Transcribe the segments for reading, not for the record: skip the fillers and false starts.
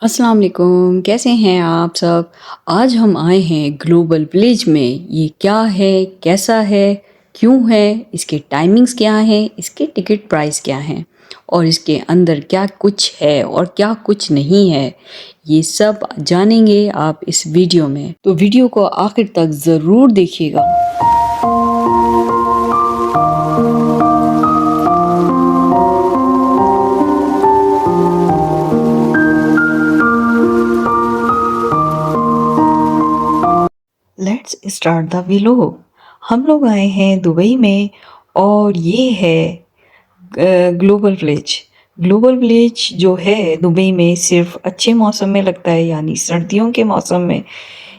अस्सलाम वालेकुम, कैसे हैं आप सब? आज हम आए हैं ग्लोबल विलेज में। ये क्या है, कैसा है, क्यों है, इसके टाइमिंग्स क्या हैं, इसके टिकट प्राइस क्या हैं और इसके अंदर क्या कुछ है और क्या कुछ नहीं है, ये सब जानेंगे आप इस वीडियो में। तो वीडियो को आखिर तक ज़रूर देखिएगा। Let's start the vlog. हम लोग आए हैं दुबई में और ये है ग्लोबल विलेज। ग्लोबल विलेज जो है दुबई में सिर्फ अच्छे मौसम में लगता है, यानी सर्दियों के मौसम में।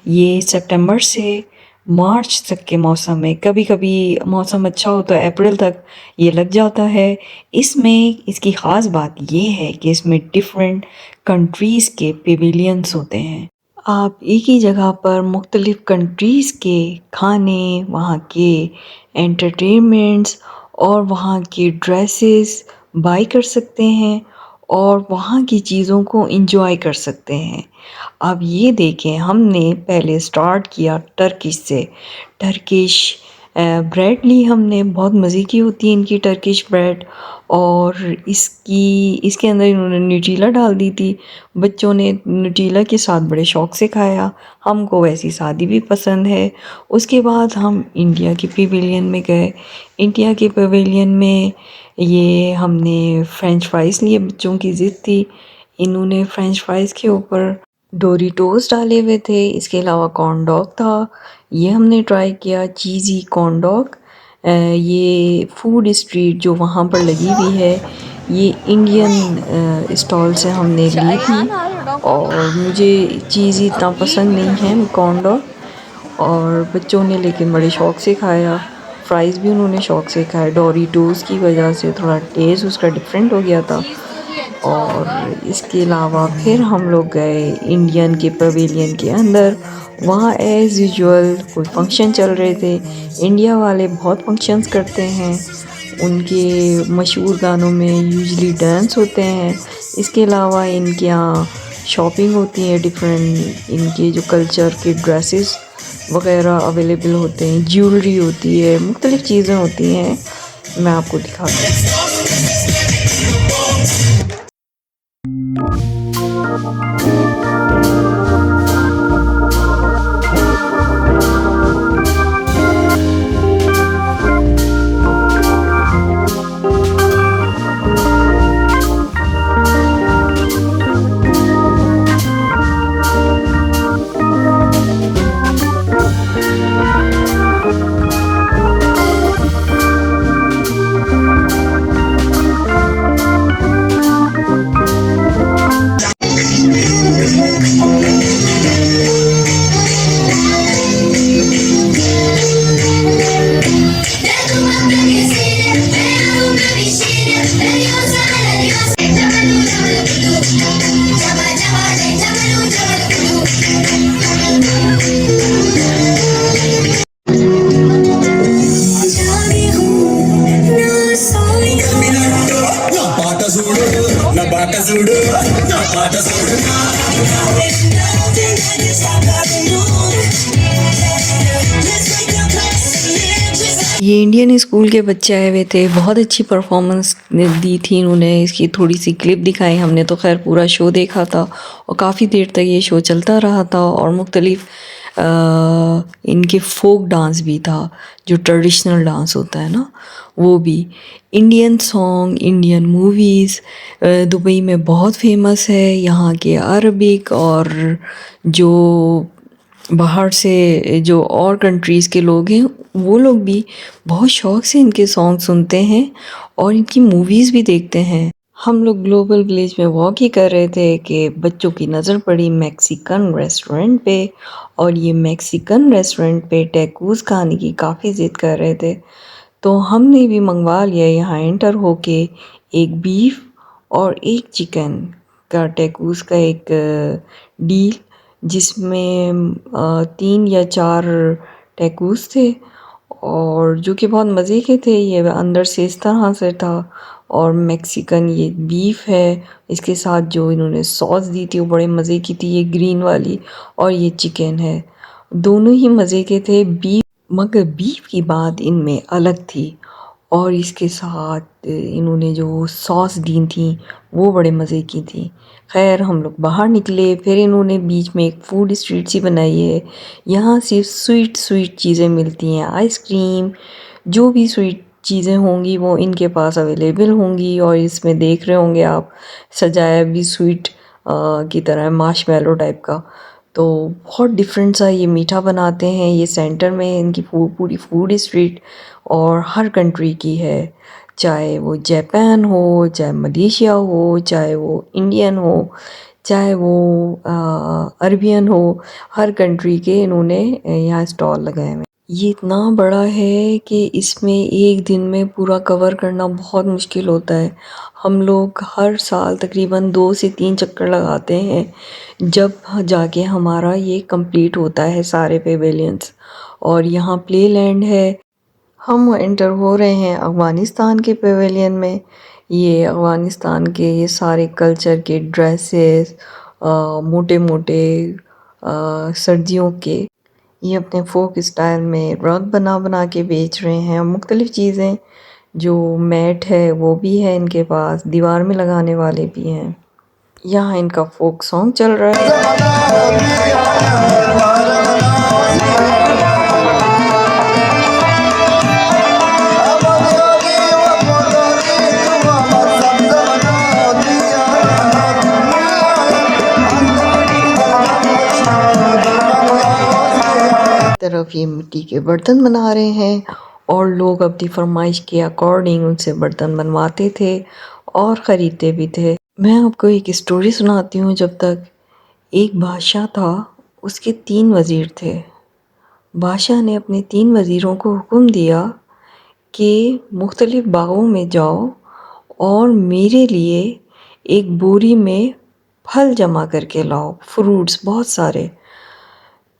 ये सितंबर से मार्च तक के मौसम में, कभी कभी मौसम अच्छा हो तो अप्रैल तक ये लग जाता है। इसमें इसकी ख़ास बात ये है कि इसमें डिफरेंट कंट्रीज़ के पेविलियंस होते हैं। आप एक ही जगह पर मुख्तलिफ़ कंट्रीज़ के खाने, वहाँ के एंटरटेनमेंट्स और वहाँ की ड्रेसेस बाय कर सकते हैं और वहाँ की चीज़ों को एंजॉय कर सकते हैं। अब ये देखें, हमने पहले स्टार्ट किया टर्किश से। टर्किश ब्रेड ली हमने, बहुत मज़े की होती है इनकी टर्किश ब्रेड। और इसके अंदर इन्होंने न्यूट्रीला डाल दी थी। बच्चों ने न्यूट्रीला के साथ बड़े शौक़ से खाया। हमको वैसी सादी भी पसंद है। उसके बाद हम इंडिया के पेविलियन में गए। इंडिया के पेविलियन में ये हमने फ़्रेंच फ्राइज़ लिए, बच्चों की ज़िद थी। इन्होंने फ़्रेंच फ्राइज़ के ऊपर डोरिटोस डाले हुए थे। इसके अलावा कॉर्न डॉग था, ये हमने ट्राई किया, चीज़ी कॉर्न डॉग। ये फूड स्ट्रीट जो वहाँ पर लगी हुई है, ये इंडियन स्टॉल से हमने ली थी और मुझे चीज़ इतना पसंद नहीं है कॉर्न डॉग, और बच्चों ने लेकिन बड़े शौक़ से खाया। फ्राइज़ भी उन्होंने शौक़ से खाया। डोरिटोस की वजह से थोड़ा टेस्ट उसका डिफरेंट हो गया था। और इसके अलावा फिर हम लोग गए इंडियन के पवेलियन के अंदर। वहाँ एज़ यूजुअल कोई फंक्शन चल रहे थे। इंडिया वाले बहुत फंक्शंस करते हैं, उनके मशहूर गानों में यूजुअली डांस होते हैं। इसके अलावा इनके यहाँ शॉपिंग होती है, डिफरेंट इनके जो कल्चर के ड्रेसेस वगैरह अवेलेबल होते हैं, ज्वेलरी होती है, मुख्तलिफ़ चीज़ें होती हैं। मैं आपको दिखाती हूँ। ये इंडियन स्कूल के बच्चे आए हुए थे, बहुत अच्छी परफॉर्मेंस दी थी इन्होंने। इसकी थोड़ी सी क्लिप दिखाई हमने, तो खैर पूरा शो देखा था और काफ़ी देर तक ये शो चलता रहा था। और मुख्तलिफ इनके फोक डांस भी था, जो ट्रेडिशनल डांस होता है ना, वो भी। Indian song, Indian movies Dubai में बहुत फेमस है। यहाँ के अरबिक और जो बाहर से जो और कंट्रीज़ के लोग हैं, वो लोग भी बहुत शौक़ से इनके सॉन्ग सुनते हैं और इनकी मूवीज़ भी देखते हैं। हम लोग ग्लोबल विलेज में वॉक ही कर रहे थे कि बच्चों की नज़र पड़ी मैक्सिकन रेस्टोरेंट पे, और ये मैक्सिकन रेस्टोरेंट पे टैकोस खाने की काफ़ी ज़िद कर रहे थे। तो हमने भी मंगवा लिया यहाँ एंटर होके, एक बीफ और एक चिकन का टैकोस का एक डील, जिसमें 3 या 4 टैकोस थे और जो कि बहुत मज़े के थे। ये अंदर से इस तरह से था और मेक्सिकन ये बीफ है, इसके साथ जो इन्होंने सॉस दी थी वो बड़े मज़े की थी, ये ग्रीन वाली, और ये चिकन है, दोनों ही मज़े के थे। बीफ, मगर बीफ की बात इनमें अलग थी, और इसके साथ इन्होंने जो सॉस दी थी वो बड़े मज़े की थी। खैर हम लोग बाहर निकले, फिर इन्होंने बीच में एक फूड स्ट्रीट सी बनाई है, यहाँ सिर्फ स्वीट स्वीट चीज़ें मिलती हैं, आइसक्रीम, जो भी स्वीट चीज़ें होंगी वो इनके पास अवेलेबल होंगी। और इसमें देख रहे होंगे आप, सजाया भी स्वीट की तरह, मार्शमेलो टाइप का। तो बहुत डिफरेंट सा ये मीठा बनाते हैं। ये सेंटर में इनकी पूरी फूड स्ट्रीट, और हर कंट्री की है, चाहे वो जापान हो, चाहे मलेशिया हो, चाहे वो इंडियन हो, चाहे वो अरबियन हो, हर कंट्री के इन्होंने यहाँ स्टॉल लगाए हुए। ये इतना बड़ा है कि इसमें एक दिन में पूरा कवर करना बहुत मुश्किल होता है। हम लोग हर साल तकरीबन 2 से 3 चक्कर लगाते हैं, जब जाके हमारा ये कंप्लीट होता है सारे पेवेलियंस। और यहाँ प्ले लैंड है। हम एंटर हो रहे हैं अफ़गानिस्तान के पेवेलियन में। ये अफ़गानिस्तान के ये सारे कल्चर के ड्रेसेस, मोटे मोटे सर्दियों के, ये अपने फोक स्टाइल में रग बना बना के बेच रहे हैं। मुख्तलिफ़ चीज़ें, जो मैट है वो भी है इनके पास, दीवार में लगाने वाले भी हैं। यहाँ इनका फोक सॉन्ग चल रहा है। तरफ ये मिट्टी के बर्तन बना रहे हैं, और लोग अपनी फरमाइश के अकॉर्डिंग उनसे बर्तन बनवाते थे और ख़रीदते भी थे। मैं आपको एक स्टोरी सुनाती हूँ। जब तक एक बादशाह था, उसके 3 वज़ीर थे। बादशाह ने अपने 3 वज़ीरों को हुक्म दिया कि मुख्तलिफ़ बागों में जाओ और मेरे लिए एक बोरी में फल जमा करके लाओ, फ्रूट्स बहुत सारे।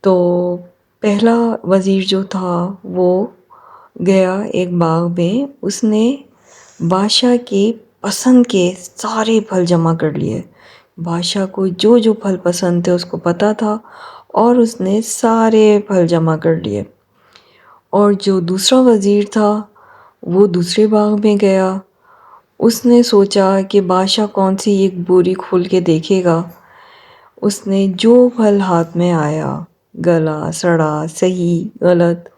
तो पहला वज़ीर जो था वो गया एक बाग में, उसने बादशाह की पसंद के सारे फल जमा कर लिए। बादशाह को जो जो फल पसंद थे उसको पता था, और उसने सारे फल जमा कर लिए। और जो दूसरा वज़ीर था वो दूसरे बाग में गया। उसने सोचा कि बादशाह कौन सी एक बोरी खोल के देखेगा। उसने जो फल हाथ में आया, गला सड़ा, सही गलत,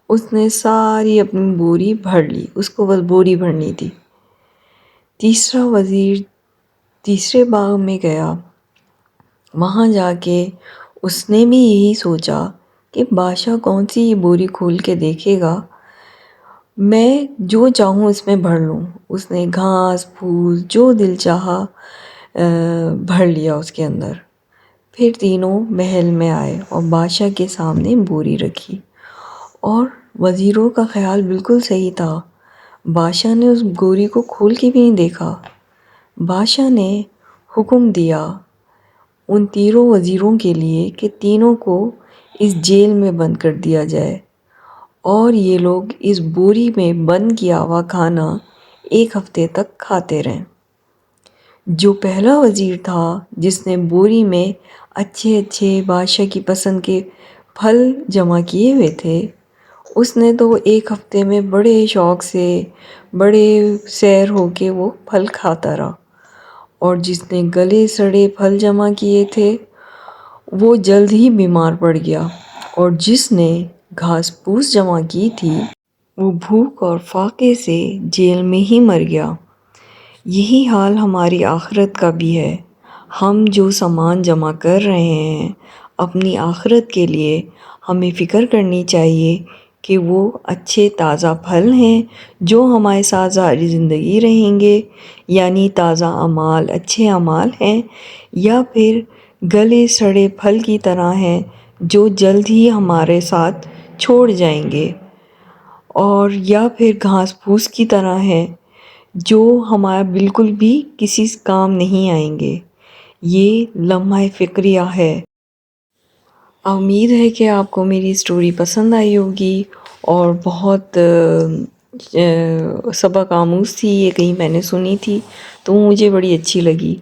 उसने सारी अपनी बोरी भर ली, उसको बस बोरी भरनी थी। तीसरा वज़ीर तीसरे बाग में गया। वहाँ जाके उसने भी यही सोचा कि बादशाह कौन सी ये बोरी खोल के देखेगा, मैं जो चाहूँ इसमें भर लूँ। उसने घास फूस जो दिल चाहा भर लिया उसके अंदर। फिर तीनों महल में आए और बादशाह के सामने बोरी रखी, और वज़ीरों का ख्याल बिल्कुल सही था। बादशाह ने उस बोरी को खोल के भी नहीं देखा। बादशाह ने हुक्म दिया उन तीनों वज़ीरों के लिए कि तीनों को इस जेल में बंद कर दिया जाए, और ये लोग इस बोरी में बंद किया हुआ खाना 1 हफ़्ते तक खाते रहें। जो पहला वज़ीर था, जिसने बोरी में अच्छे अच्छे बादशाह की पसंद के फल जमा किए हुए थे, उसने तो 1 हफ़्ते में बड़े शौक़ से, बड़े सैर होके वो फल खाता रहा। और जिसने गले सड़े फल जमा किए थे वो जल्द ही बीमार पड़ गया, और जिसने घास फूस जमा की थी वो भूख और फाके से जेल में ही मर गया। यही हाल हमारी आखिरत का भी है। हम जो सामान जमा कर रहे हैं अपनी आखिरत के लिए, हमें फ़िक्र करनी चाहिए कि वो अच्छे ताज़ा फल हैं जो हमारे साथ सारी ज़िंदगी रहेंगे, यानी ताज़ा अमाल, अच्छे अमाल हैं, या फिर गले सड़े फल की तरह हैं जो जल्द ही हमारे साथ छोड़ जाएंगे, और या फिर घास फूस की तरह हैं जो हमारा बिल्कुल भी किसी काम नहीं आएंगे। ये लम्हा फ़िक्रिया है। उम्मीद है कि आपको मेरी स्टोरी पसंद आई होगी, और बहुत सबक आमूज़ थी, ये कहीं मैंने सुनी थी तो मुझे बड़ी अच्छी लगी,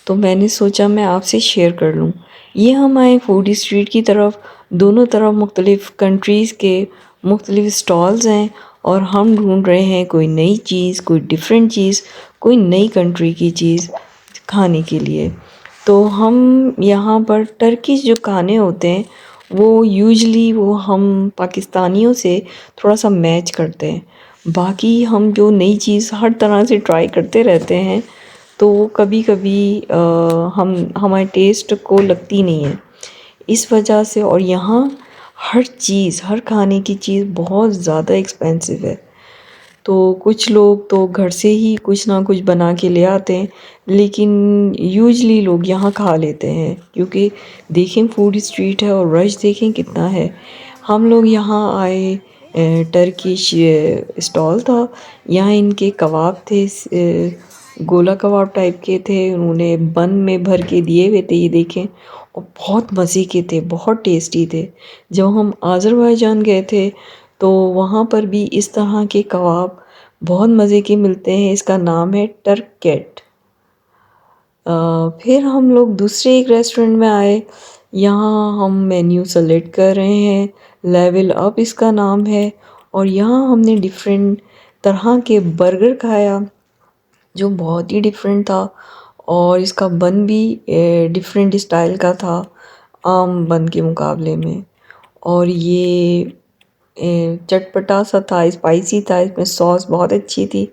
तो मैंने सोचा मैं आपसे शेयर कर लूँ। ये हम आए फूड स्ट्रीट की तरफ, दोनों तरफ मुख्तलिफ़ कंट्रीज़ के मुख्तलिफ़ स्टॉल्स हैं और हम ढूंढ रहे हैं कोई नई चीज़, कोई डिफरेंट चीज़, कोई नई कंट्री की चीज़ खाने के लिए। तो हम यहाँ पर टर्किश जो खाने होते हैं वो यूजुअली वो हम पाकिस्तानियों से थोड़ा सा मैच करते हैं। बाकी हम जो नई चीज़ हर तरह से ट्राई करते रहते हैं तो वो कभी कभी हम हमारे टेस्ट को लगती नहीं है, इस वजह से। और यहाँ हर चीज़, हर खाने की चीज़ बहुत ज़्यादा एक्सपेंसिव है। तो कुछ लोग तो घर से ही कुछ ना कुछ बना के ले आते हैं, लेकिन यूजली लोग यहाँ खा लेते हैं क्योंकि देखें फूड स्ट्रीट है और रश देखें कितना है। हम लोग यहाँ आए, टर्किश स्टॉल था, यहाँ इनके कबाब थे, गोला कबाब टाइप के थे, उन्होंने बन में भर के दिए हुए थे, ये देखें, और बहुत मज़े के थे, बहुत टेस्टी थे। जब हम आज़रबाईजान गए थे तो वहाँ पर भी इस तरह के कबाब बहुत मज़े के मिलते हैं, इसका नाम है टर्केट। फिर हम लोग दूसरे एक रेस्टोरेंट में आए, यहाँ हम मेन्यू सेलेक्ट कर रहे हैं, लेवल अप इसका नाम है, और यहाँ हमने डिफरेंट तरह के बर्गर खाया जो बहुत ही डिफरेंट था, और इसका बन भी डिफरेंट स्टाइल का था आम बन के मुकाबले में। और ये चटपटा सा था, स्पाइसी था, इसमें सॉस बहुत अच्छी थी।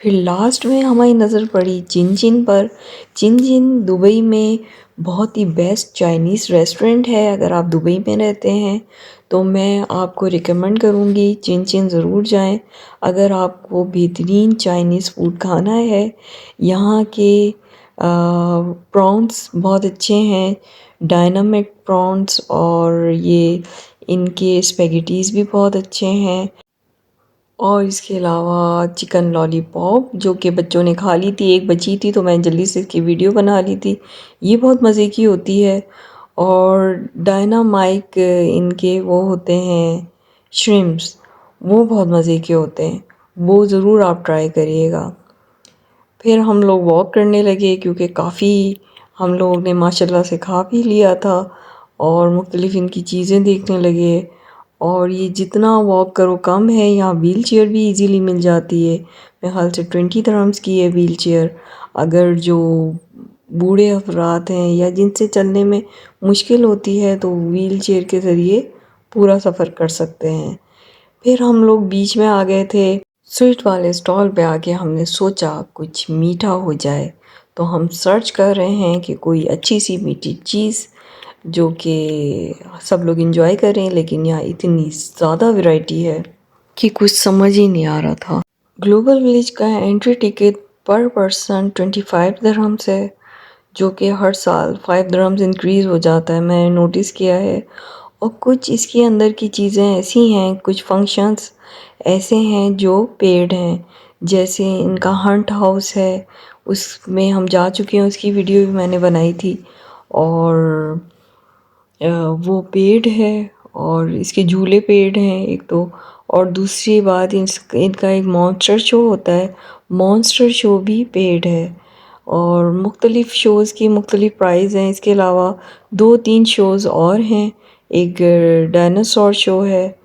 फिर लास्ट में हमारी नज़र पड़ी चिन चिन पर। चिन चिन दुबई में बहुत ही बेस्ट चाइनीज़ रेस्टोरेंट है। अगर आप दुबई में रहते हैं तो मैं आपको रिकमेंड करूँगी चिन चिन ज़रूर जाएं अगर आपको बेहतरीन चाइनीज़ फूड खाना है। यहाँ के प्रॉन्स बहुत अच्छे हैं, डायनामिक प्रॉन्स, और ये इनके स्पेगेटीज़ भी बहुत अच्छे हैं। और इसके अलावा चिकन लॉलीपॉप जो कि बच्चों ने खा ली थी, एक बची थी तो मैं जल्दी से इसकी वीडियो बना ली थी, ये बहुत मज़े की होती है। और डायनामाइक इनके वो होते हैं श्रिम्प्स, वो बहुत मज़े के होते हैं, वो ज़रूर आप ट्राई करिएगा। फिर हम लोग वॉक करने लगे क्योंकि काफ़ी हम लोगों ने माशाल्लाह से खा पी लिया था, और मुख्तलिफ़ इनकी चीज़ें देखने लगे। और ये जितना वॉक करो कम है, यहाँ व्हील चेयर भी इजीली मिल जाती है, मेरे ख्याल से 20 दिरहम्स की है व्हील चेयर। अगर जो बूढ़े अफराद हैं या जिनसे चलने में मुश्किल होती है तो व्हील चेयर के ज़रिए पूरा सफ़र कर सकते हैं। फिर हम लोग बीच में आ गए थे, स्वीट वाले स्टॉल पे आके हमने सोचा कुछ मीठा हो जाए, तो हम सर्च कर रहे हैं कि कोई अच्छी सी मीठी चीज़ जो कि सब लोग इंजॉय करें, लेकिन यहाँ इतनी ज़्यादा वैरायटी है कि कुछ समझ ही नहीं आ रहा था। ग्लोबल विलेज का एंट्री टिकट पर पर्सन 25 दिरहम्स है, जो कि हर साल 5 दिरहम्स इंक्रीज़ हो जाता है, मैंने नोटिस किया है। और कुछ इसके अंदर की चीज़ें ऐसी हैं, कुछ फंक्शंस ऐसे हैं जो पेड हैं, जैसे इनका हंट हाउस है, उसमें हम जा चुके हैं, उसकी वीडियो भी मैंने बनाई थी, और वो पेड है, और इसके झूले पेड हैं एक तो। और दूसरी बात इनका एक मॉन्स्टर शो होता है, मॉन्स्टर शो भी पेड है, और मुख्तलिफ़ शोज़ की मुख्तलिफ़ प्राइस हैं। इसके अलावा 2-3 शोज़ और हैं, एक डायनासोर शो है,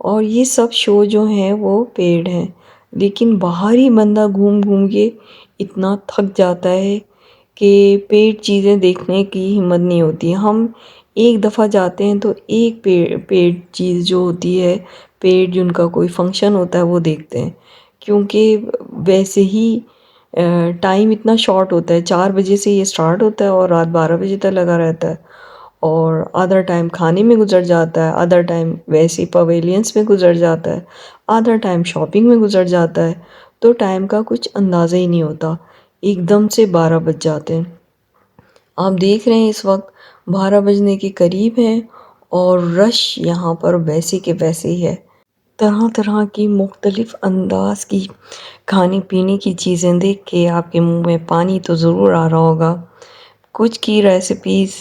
और ये सब शो जो हैं वो पेड हैं। लेकिन बाहर ही बंदा घूम घूम के इतना थक जाता है कि पेड चीज़ें देखने की हिम्मत नहीं होती। हम एक दफ़ा जाते हैं तो एक पेड चीज़ जो होती है, पेड जिनका कोई फंक्शन होता है वो देखते हैं, क्योंकि वैसे ही टाइम इतना शॉर्ट होता है, 4 बजे से ये स्टार्ट होता है और रात 12 बजे तक लगा रहता है, और आधा टाइम खाने में गुजर जाता है, आधा टाइम वैसे पवेलियंस में गुजर जाता है, आधा टाइम शॉपिंग में गुजर जाता है, तो टाइम का कुछ अंदाज़ा ही नहीं होता, एकदम से 12 बज जाते हैं। आप देख रहे हैं इस वक्त 12 बजने के करीब हैं, और रश यहाँ पर वैसे के वैसे ही है। तरह तरह की मुख्तलिफ़ अंदाज़ की खाने पीने की चीज़ें देख के आपके मुंह में पानी तो ज़रूर आ रहा होगा। कुछ की रेसिपीज़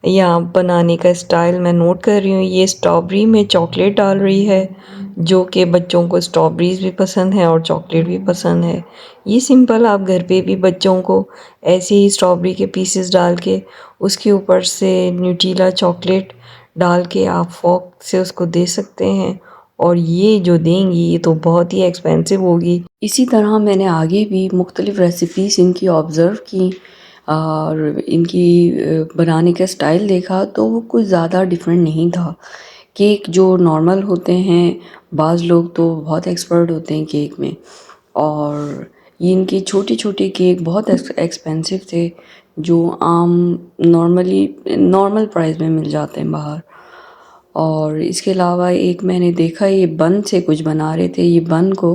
या बनाने का स्टाइल मैं नोट कर रही हूँ। ये स्ट्रॉबेरी में चॉकलेट डाल रही है, जो कि बच्चों को स्ट्रॉबेरीज़ भी पसंद है और चॉकलेट भी पसंद है। ये सिंपल आप घर पे भी बच्चों को ऐसे ही स्ट्रॉबेरी के पीसेस डाल के उसके ऊपर से न्यूट्रीला चॉकलेट डाल के आप फ़ोर्क से उसको दे सकते हैं, और ये जो देंगी ये तो बहुत ही एक्सपेंसिव होगी। इसी तरह मैंने आगे भी मुख्तलिफ़ रेसिपीज़ इनकी ऑब्ज़र्व की और इनकी बनाने का स्टाइल देखा तो वो कुछ ज़्यादा डिफरेंट नहीं था। केक जो नॉर्मल होते हैं, बाज़ लोग तो बहुत एक्सपर्ट होते हैं केक में, और ये इनके छोटे-छोटे केक बहुत एक्सपेंसिव थे जो आम नॉर्मल प्राइस में मिल जाते हैं बाहर। और इसके अलावा एक मैंने देखा ये बन से कुछ बना रहे थे, ये बन को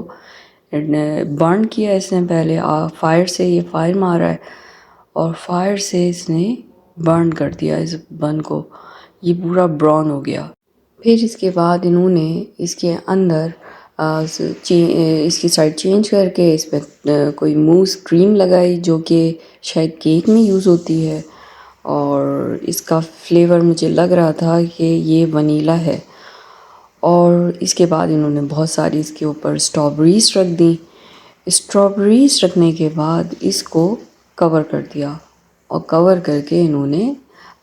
बर्न किया इसने पहले फायर से, ये फायर मारा है और फायर से इसने बर्न कर दिया इस बन को, ये पूरा ब्राउन हो गया। फिर इसके बाद इन्होंने इसके अंदर इसकी साइड चेंज करके इस पर कोई मूस क्रीम लगाई जो कि शायद केक में यूज़ होती है, और इसका फ्लेवर मुझे लग रहा था कि ये वनीला है। और इसके बाद इन्होंने बहुत सारी इसके ऊपर स्ट्रॉबेरीज़ रख दी। स्ट्रॉबेरीज़ रखने के बाद इसको कवर कर दिया और कवर करके इन्होंने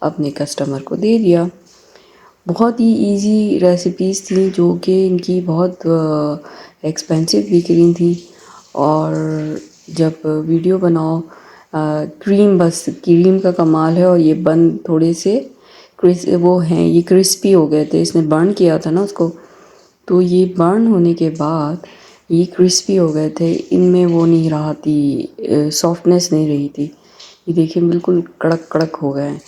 अपने कस्टमर को दे दिया। बहुत ही इजी रेसिपीज़ थी जो कि इनकी बहुत एक्सपेंसिव बिक रही थी। और जब वीडियो बनाओ बस क्रीम का कमाल है, और ये बन थोड़े से वो हैं, ये क्रिस्पी हो गए थे, इसने बर्न किया था ना उसको, तो ये बर्न होने के बाद ये क्रिस्पी हो गए थे, इनमें वो नहीं रहा थी, सॉफ्टनेस नहीं रही थी। ये देखिए बिल्कुल कड़क कड़क हो गए हैं,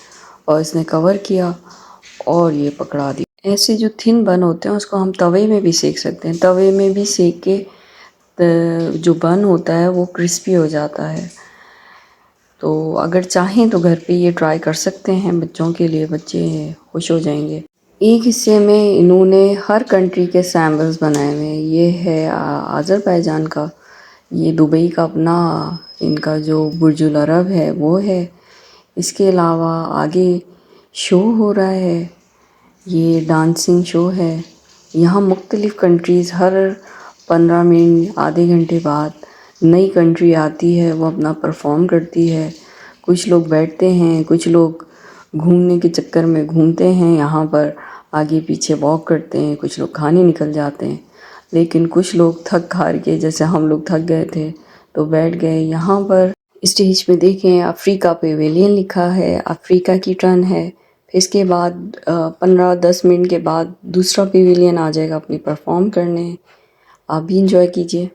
और इसने कवर किया और ये पकड़ा दी। ऐसे जो थिन बन होते हैं उसको हम तवे में भी सेक सकते हैं, तवे में भी सेक के जो बन होता है वो क्रिस्पी हो जाता है। तो अगर चाहें तो घर पे ये ट्राई कर सकते हैं बच्चों के लिए, बच्चे खुश हो जाएंगे। एक हिस्से में इन्होंने हर कंट्री के सैम्बल्स बनाए हुए हैं। ये है आज़रबाईजान का, ये दुबई का अपना इनका जो बुर्जुल अरब है वो है। इसके अलावा आगे शो हो रहा है, ये डांसिंग शो है। यहाँ मुख्तलिफ़ कंट्रीज़ हर 15 मिनट आधे घंटे बाद नई कंट्री आती है, वो अपना परफॉर्म करती है। कुछ लोग बैठते हैं, कुछ लोग घूमने के चक्कर में घूमते हैं, यहाँ पर आगे पीछे वॉक करते हैं, कुछ लोग खाने निकल जाते हैं। लेकिन कुछ लोग थक हार के, जैसे हम लोग थक गए थे तो बैठ गए। यहाँ पर स्टेज पे देखें अफ्रीका पेवेलियन लिखा है, अफ्रीका की टर्न है। फिर इसके बाद 15-10 मिनट के बाद दूसरा पेवेलियन आ जाएगा अपनी परफॉर्म करने। आप भी इंजॉय कीजिए।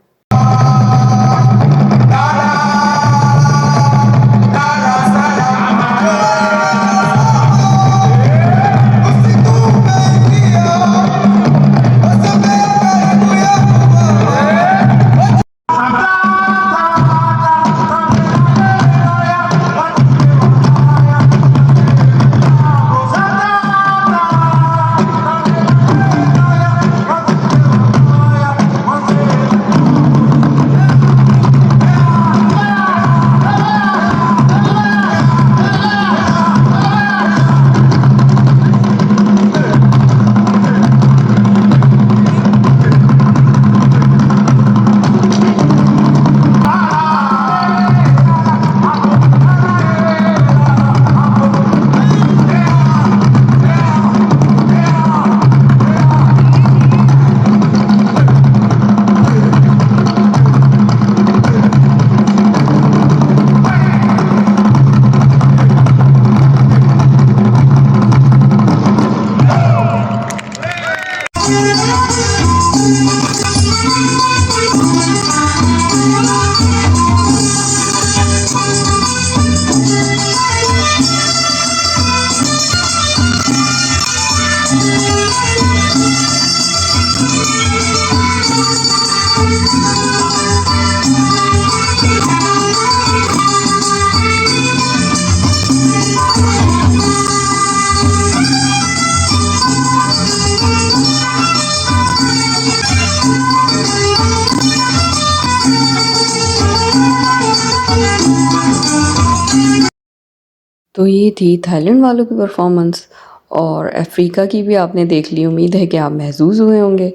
तो ये थी थाईलैंड वालों की परफॉर्मेंस, और अफ्रीका की भी आपने देख ली। उम्मीद है कि आप महसूस हुए होंगे।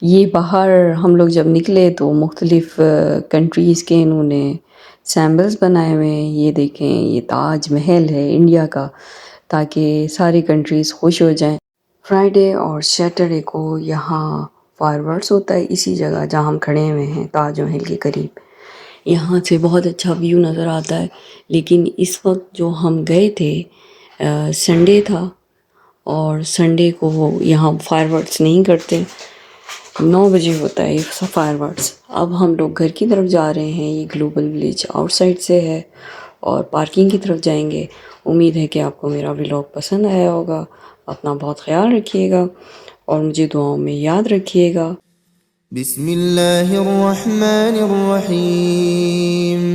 ये बाहर हम लोग जब निकले तो मुख्तलिफ़ कंट्रीज़ के इन्होंने सैम्बल्स बनाए हुए हैं। ये देखें, ये ताज महल है इंडिया का, ताकि सारी कंट्रीज़ खुश हो जाएं। फ्राइडे और सैटरडे को यहाँ फायरवर्क्स होता है इसी जगह जहाँ हम खड़े हुए हैं, ताज महल के करीब। यहाँ से बहुत अच्छा व्यू नज़र आता है। लेकिन इस वक्त जो हम गए थे संडे था, और संडे को यहाँ फायरवर्क्स नहीं करते। 9 बजे होता है ये फायरवर्क्स। अब हम लोग घर की तरफ जा रहे हैं। ये ग्लोबल विलेज आउटसाइड से है और पार्किंग की तरफ जाएंगे। उम्मीद है कि आपको मेरा व्लॉग पसंद आया होगा। अपना बहुत ख्याल रखिएगा और मुझे दुआओं में याद रखिएगा। बिस्मिल्लाहिर्रहमानिर्रहीम।